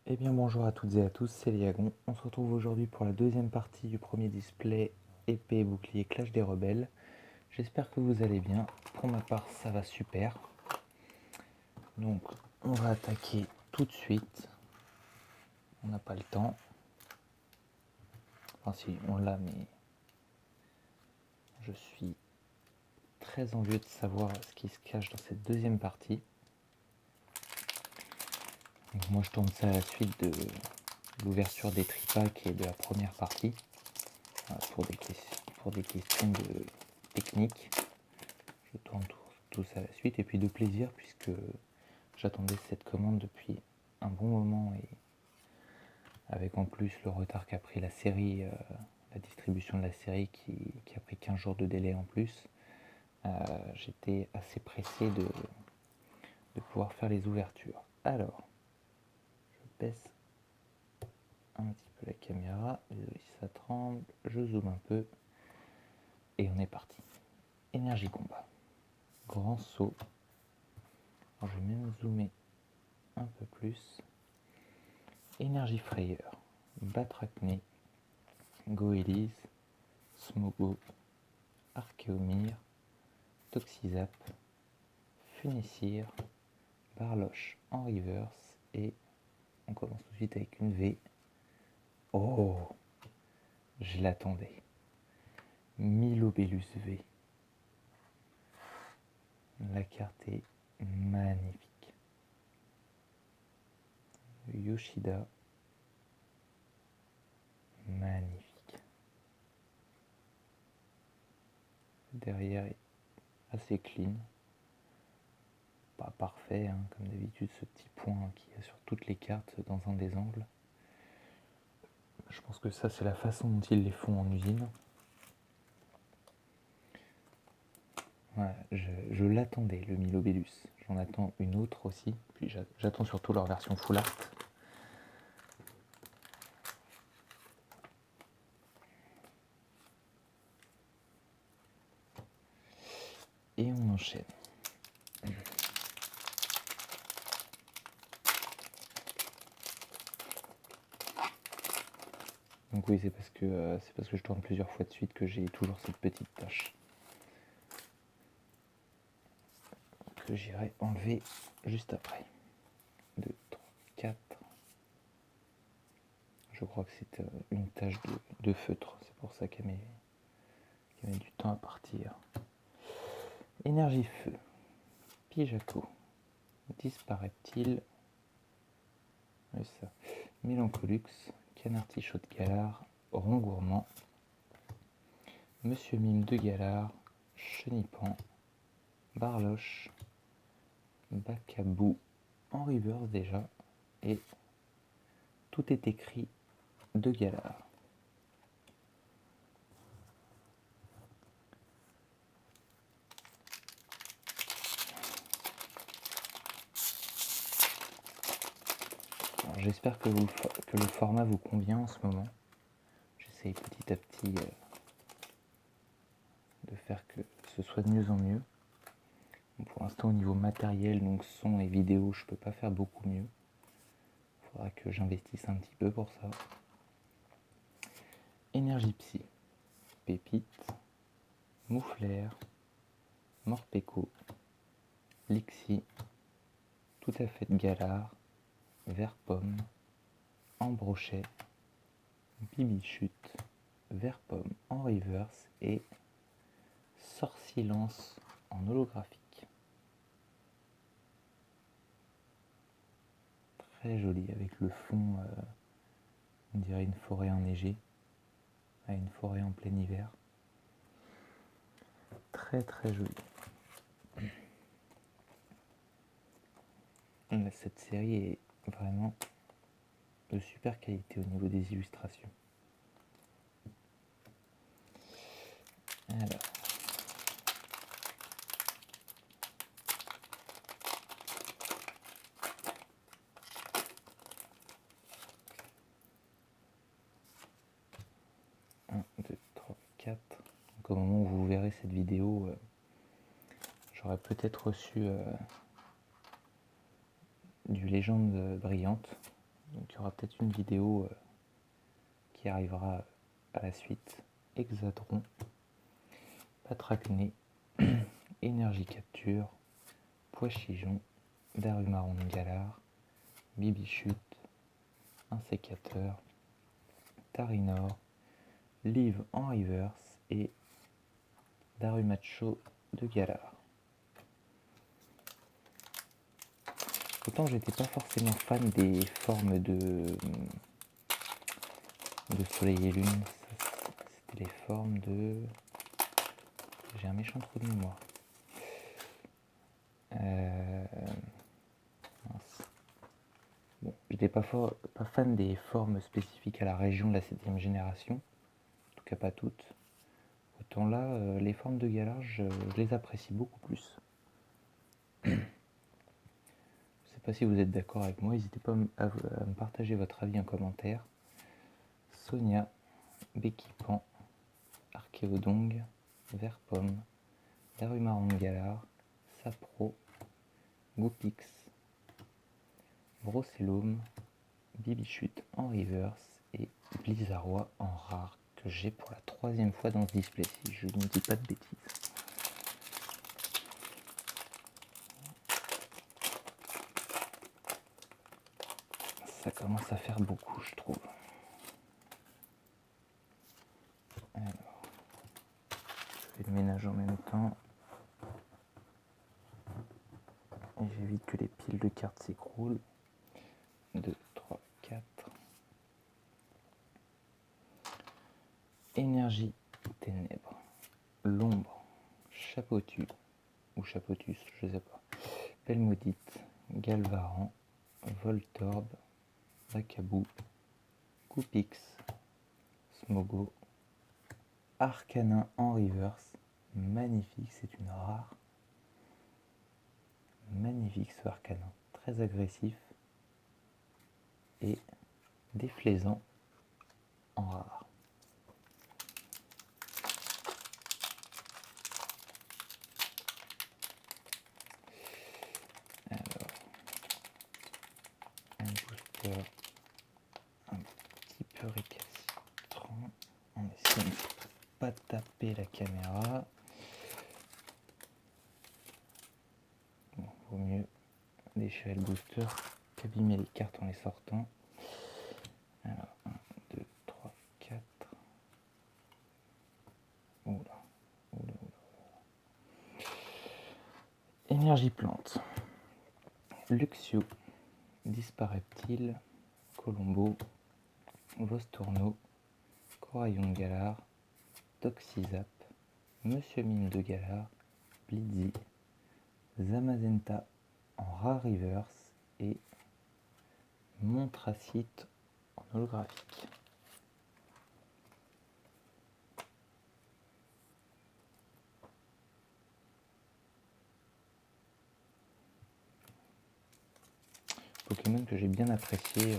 Eh bien bonjour à toutes et à tous, c'est Liagon. On se retrouve aujourd'hui pour la deuxième partie du premier display épée et bouclier Clash des Rebelles. J'espère que vous allez bien. Pour ma part, ça va super. Donc on va attaquer tout de suite. On n'a pas le temps. Enfin si, on l'a, mais je suis très envieux de savoir ce qui se cache dans cette deuxième partie. Donc moi je tourne ça à la suite de l'ouverture des tripacks et de la première partie. Pour des questions de technique. Je tourne tout ça à la suite et puis de plaisir puisque j'attendais cette commande depuis un bon moment et avec en plus le retard qu'a pris la série, la distribution de la série qui a pris 15 jours de délai en plus, j'étais assez pressé de pouvoir faire les ouvertures. Alors, je baisse un petit peu la caméra, désolé si ça tremble, je zoome un peu et on est parti. Énergie combat, grand saut. Alors, je vais même zoomer un peu plus. Énergie frayeur, Batracné, Goélis, Smogo, Archéomir, Toxizap, Funessir, Barloche en reverse et on commence tout de suite avec une V. Oh, je l'attendais. Milobellus V. La carte est magnifique. Yoshida, magnifique. Derrière est assez clean. Pas parfait, hein, comme d'habitude, ce petit point qu'il y a sur toutes les cartes dans un des angles. Je pense que ça, c'est la façon dont ils les font en usine. Ouais, je l'attendais, le Milobellus. J'en attends une autre aussi. Puis j'attends surtout leur version full art. Et on enchaîne. Donc oui, c'est parce que je tourne plusieurs fois de suite que j'ai toujours cette petite tâche. Que j'irai enlever juste après. 2, 3, 4. Je crois que c'est une tache de feutre. C'est pour ça qu'elle met du temps à partir. Énergie feu. Pijaco. Disparaît-il? Oui, ça. Mélancolux. Canartichaud de Galard. Rongourmand. Monsieur Mime de Galard. Chenipan. Barloche. Bacabou. En reverse déjà. Et tout est écrit de Galard. J'espère que le format vous convient en ce moment. J'essaye petit à petit de faire que ce soit de mieux en mieux. Pour l'instant, au niveau matériel, donc son et vidéo, je peux pas faire beaucoup mieux. Il faudra que j'investisse un petit peu pour ça. Énergie Psy, Pépite, Mouflaire, Morpeko, Lixi, Tout à fait de Galard, Vert Pomme, Embrochet, Bibichute, Vert Pomme en reverse et Sorcilence en holographique. Très joli avec le fond, on dirait une forêt enneigée, une forêt en plein hiver. Très très joli. Cette série est vraiment de super qualité au niveau des illustrations. Alors. 1, 2, 3, 4. Donc au moment où vous verrez cette vidéo, j'aurais peut-être reçu du Légende brillante. Donc il y aura peut-être une vidéo qui arrivera à la suite. Hexadron, Patracné, Énergie Capture, Pois-Chigeon, Darumaron de Galar, Bibichute, un sécateur, Tarinor, Live en reverse et Darumacho de Galar. Autant j'étais pas forcément fan des formes de soleil et lune, c'était les formes de... J'ai un méchant trou de mémoire. Bon, j'étais pas fan des formes spécifiques à la région de la 7ème génération, en tout cas pas toutes. Autant là, les formes de Galar, je les apprécie beaucoup plus. Je sais pas si vous êtes d'accord avec moi, n'hésitez pas à me partager votre avis en commentaire. Sonia, Bekipan, Archéodong, Verpomme, Darumaron de Galar, Sapro, Goupix, Brocellum, Bibichute en reverse et Blizzarrois en rare que j'ai pour la 3e fois dans ce display si je ne dis pas de bêtises. Ça commence à faire beaucoup, je trouve. Alors, je fais le ménage en même temps. Et j'évite que les piles de cartes s'écroulent. 2, 3, 4. Énergie, ténèbres, l'ombre, chapeautu, ou chapeautus, je sais pas. Pelmaudite, Galvaran, Voltorb, Vakabou, Goupix, Smogo, Arcanin en reverse. Magnifique, c'est une rare. Magnifique ce Arcanin, très agressif et déflaisant en rare. Alors, un booster un petit peu récalcitrant. On essaie de ne pas taper la caméra. Bon, vaut mieux déchirer le booster qu'abîmer les cartes en les sortant. Alors, 1, 2, 3, 4. Oula, oula, oula. Énergie plante. Luxio, Dispareptile, Colombo, Vostourno, Coraillon de Galar, Toxizap, Monsieur Mime de Galar, Blitzy, Zamazenta en rare reverse et Montracite en holographique. Pokémon que j'ai bien apprécié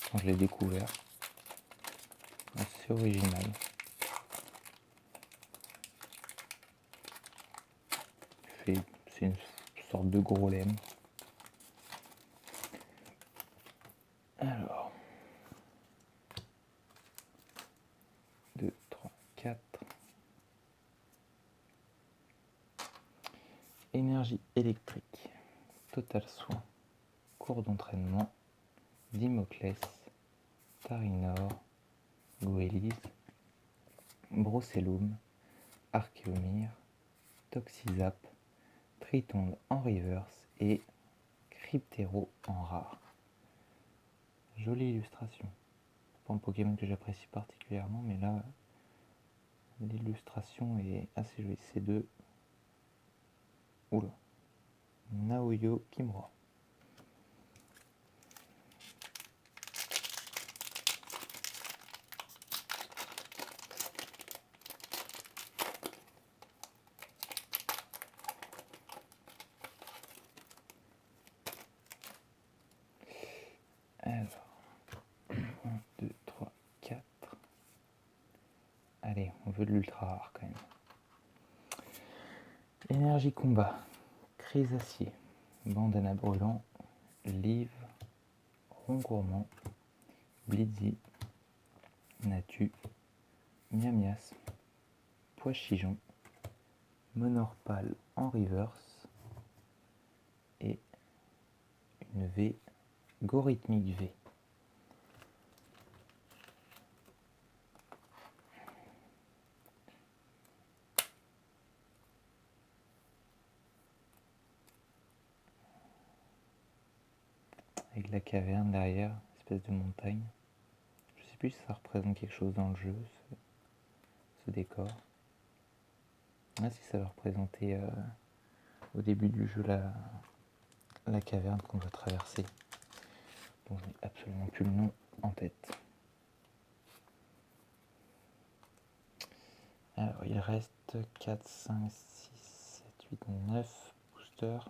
quand je l'ai découvert. C'est original. C'est une sorte de gros lemme. Alors, 2, 3, 4. Énergie électrique. Total soin. Cours d'entraînement. Dimoclès. Tarinor. Goélis. Brocellum. Archéomir. Toxizap. Tritonde en reverse et Cryptero en rare. Jolie illustration. Pas un Pokémon que j'apprécie particulièrement, mais là, l'illustration est assez jolie. C'est de... Oula. Naoyo Kimura. Alors, 1, 2, 3, 4. Allez, on veut de l'ultra rare quand même. Énergie combat. Chrysacier. Bandana brûlant. Live. Rond gourmand. Blizzy, Natu, Miamias, Pois-Chigeon, Monorpal en reverse et une V, Gorhythmic V. Avec la caverne derrière, espèce de montagne. Je sais plus si ça représente quelque chose dans le jeu, ce décor. Ah si, ça va représenter au début du jeu la caverne qu'on doit traverser. dont je n'ai absolument plus le nom en tête. Alors il reste 4, 5, 6, 7, 8, 9 boosters.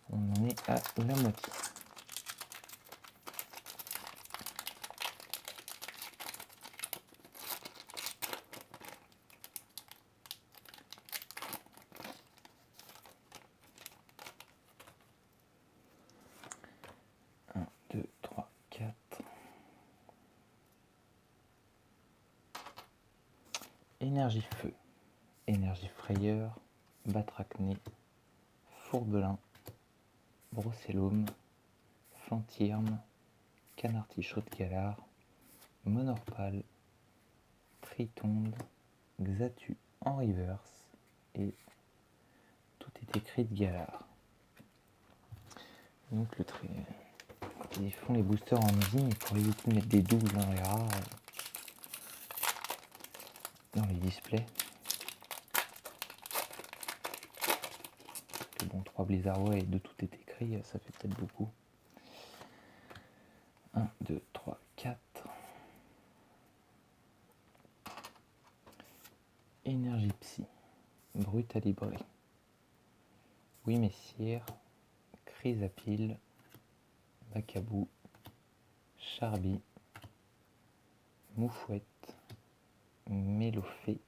On en est à la moitié. Un, 2, 3, 4. Énergie feu, énergie frayeur, batracné, fourbelin, brocellum, flantirme, canartichaud de Galar, monorpal, tritonde, xatu en reverse et tout est écrit de Galar. Donc ils font les boosters en usine et pour éviter de mettre des doubles dans les rares, dans les displays. Que bon, 3 Blizzardware et de tout est écrit, ça fait peut-être beaucoup. 1, 2, 3, 4. Énergie psy, brutalibré. Oui messire, chrysapile, bacabou, charbi, moufouette, mélophée,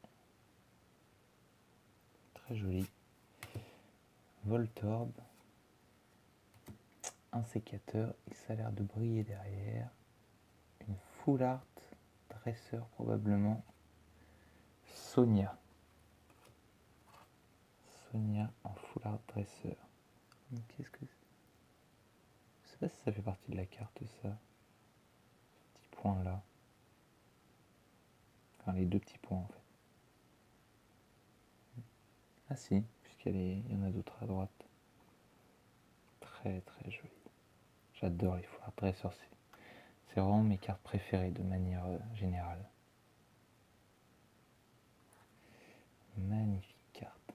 très joli, voltorbe, un sécateur et ça a l'air de briller derrière, une full art dresseur probablement, Sonia en full art dresseur. Qu'est-ce que c'est? Je sais pas si ça fait partie de la carte ça, ce petit point là, enfin les deux petits points en fait. Ah si, puisqu'il y en a d'autres à droite. Très très joli. J'adore les full art dresseurs, c'est vraiment mes cartes préférées de manière générale. Magnifique carte.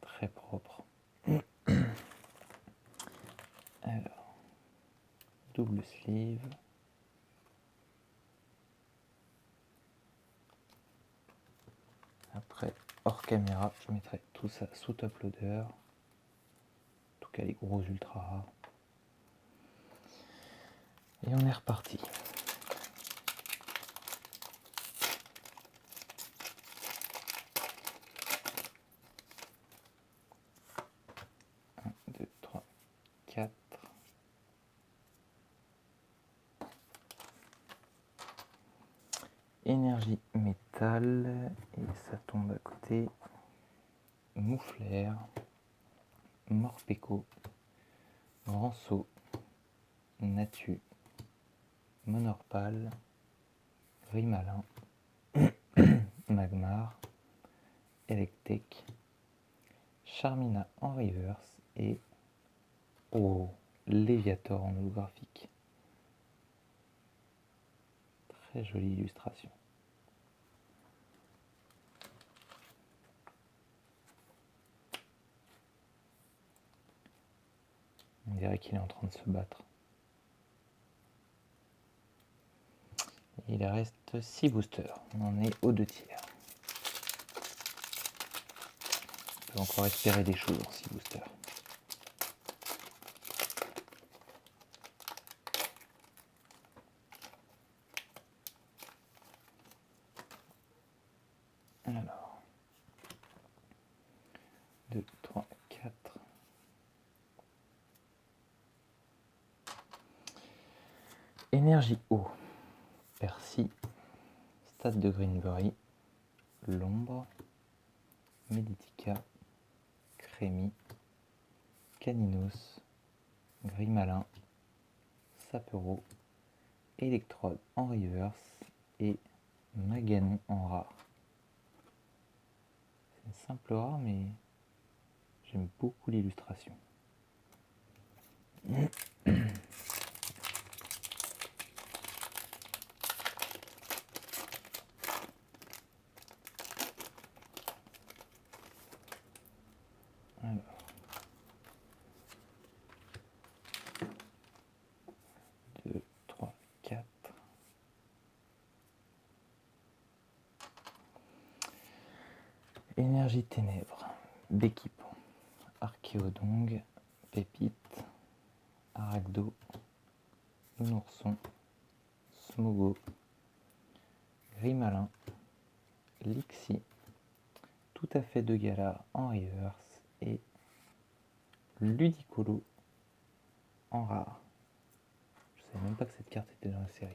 Très propre. Alors, double sleeve. Après, hors caméra, je mettrai tout ça sous top loader. En tout cas, les gros ultra rares. Et on est reparti. 1, 2, 3, 4. Énergie métal. Et ça tombe à côté. Mouflaire. Morpeko. Ranceau. Natu. Monorpal. Rimalin. Magmar. Electek. Charmina en reverse et Léviator en holographique. Très jolie illustration. On dirait qu'il est en train de se battre. Il reste 6 boosters. On en est aux 2 tiers. On peut encore espérer des choses en 6 boosters. Alors. 2, 3, 4. Énergie eau. Percy. Stade de Greenbury. L'ombre. Meditica. Crémy. Caninos. Grimalin. Sapero. Électrode en reverse et Maganon en rare. C'est une simple rare, mais j'aime beaucoup l'illustration. Alors. 2, 3, 4. Énergie ténèbres. Béquipon. Archéodongue. Pépite. Aragdo. Nounourson. Smogo. Grimalin. Lixi. Tout à fait de Galar en reverse et Ludicolo en rare. Je savais même pas que cette carte était dans la série.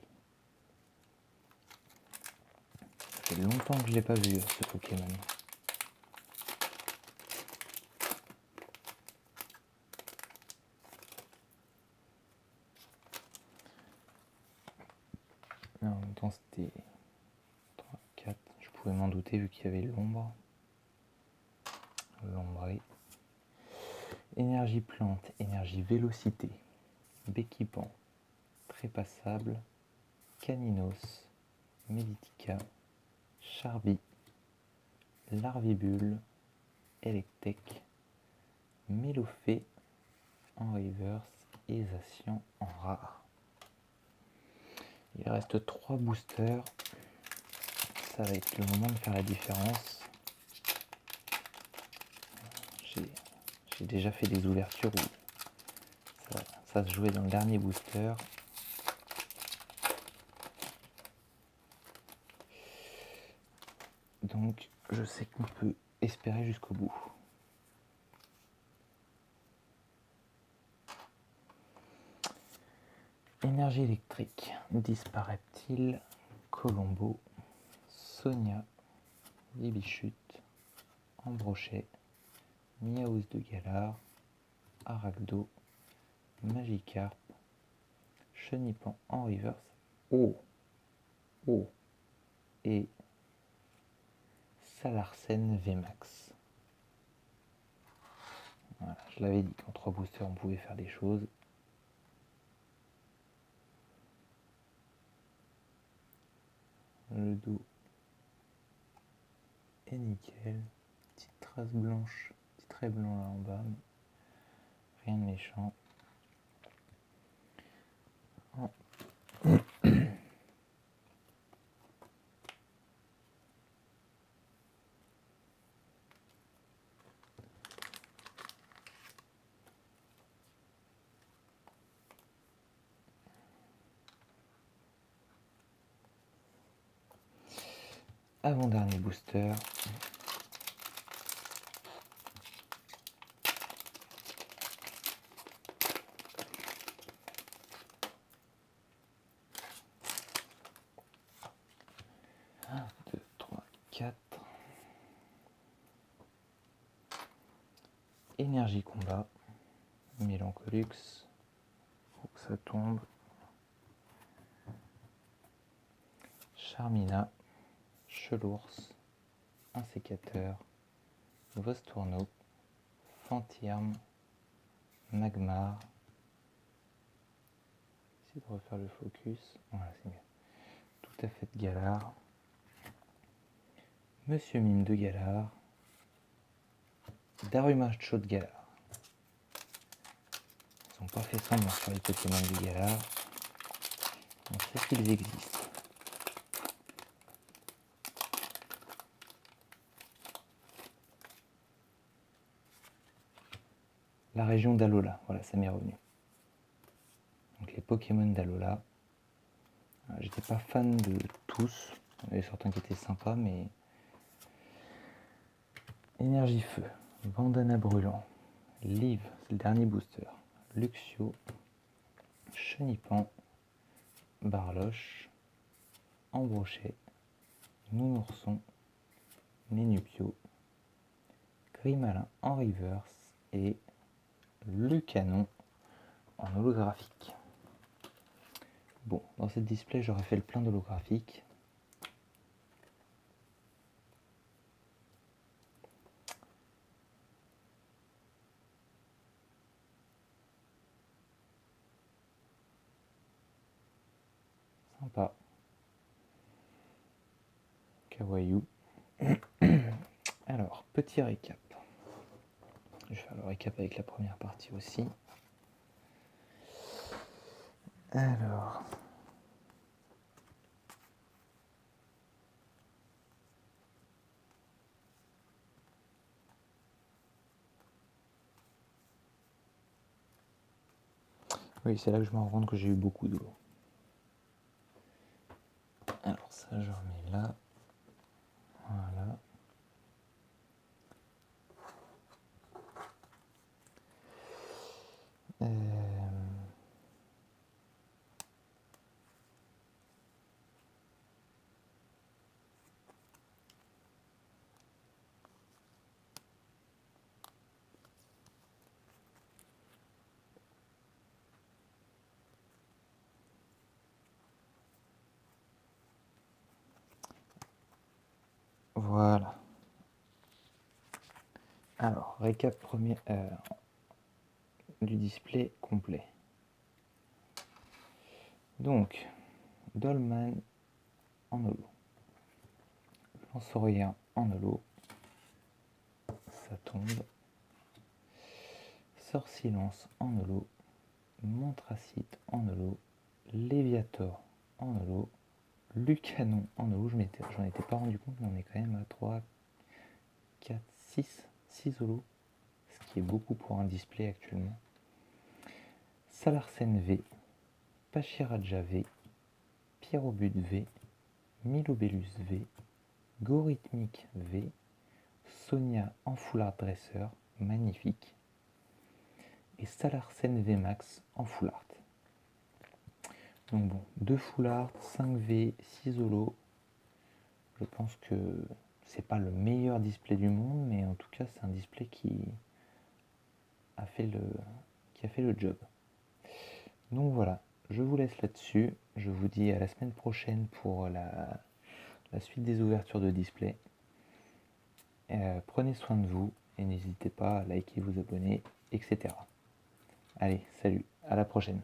Ça fait longtemps que je l'ai pas vu ce Pokémon. Mais en même temps c'était 3, 4. Je pouvais m'en douter vu qu'il y avait l'ombre. L'ombré. Énergie plante, énergie vélocité, Béquipant, Trépassable, Caninos, Meditica, Charby, Larvibule, Electek, Mélofée en reverse et Zacian en rare. Il reste 3 boosters. Ça va être le moment de faire la différence. J'ai déjà fait des ouvertures où ça se jouait dans le dernier booster. Donc je sais qu'on peut espérer jusqu'au bout. Énergie électrique. Dispareptile, Colombo, Sonia, Bibichute, Ambrochet, Miaouz de Galar, Aragdo, Magikarp, Chenipan en reverse, et Salarsen VMAX. Voilà, je l'avais dit qu'en 3 boosters on pouvait faire des choses. Le dos est nickel. Petite trace blanche, petit trait blanc là en bas, mais rien de méchant. Avant-dernier booster. Un, 2, 3, 4. Énergie combat. Mélancolux. Faut que ça tombe. Charmina. Chelours. Un sécateur. Vostourneau. Fantirme. Magmar. Essayez de refaire le focus. Voilà, c'est mieux. Tout à fait de Galar. Monsieur Mime de Galar. Darumacho de Galar. Ils n'ont pas fait semblant sur les Pokémon de Galar. On sait qu'ils existent. La région d'Alola, voilà, ça m'est revenu. Donc les Pokémon d'Alola. J'étais pas fan de tous. Il y avait certains qui étaient sympas, mais énergie feu. Bandana brûlant, Liv, c'est le dernier booster, Luxio, Chenipan, Barloche, Embrochet, Nounourson, Nénupio, Grimalin en reverse et Lucanon en holographique. Bon, dans cette display, j'aurais fait le plein d'holographiques. Sympa. Kawaii. Alors, petit récap. Je vais faire le récap avec la première partie aussi. Alors... Oui, c'est là que je me rends compte que j'ai eu beaucoup d'eau. Alors ça, je remets là. Voilà. Voilà. Alors, récap premier du display complet. Donc, Dolman en holo. Lanceurien en holo. Ça tombe. Sorcilence en holo. Montracite en holo. Léviator en holo. Lucanon en holo. J'en étais pas rendu compte, mais on est quand même à 3, 4, 6 holos. Ce qui est beaucoup pour un display actuellement. Salarsen V. Pachiraja V. Pyrobut V. Milobellus V. Gorithmique V. Sonia en full art dresser, magnifique. Et Salarsen V Max en full art. Donc bon, 2 full art, 5 V, 6 holo. Je pense que c'est pas le meilleur display du monde, mais en tout cas c'est un display qui a fait le job. Donc voilà, je vous laisse là-dessus. Je vous dis à la semaine prochaine pour la suite des ouvertures de display. Prenez soin de vous et n'hésitez pas à liker, vous abonner, etc. Allez, salut, à la prochaine.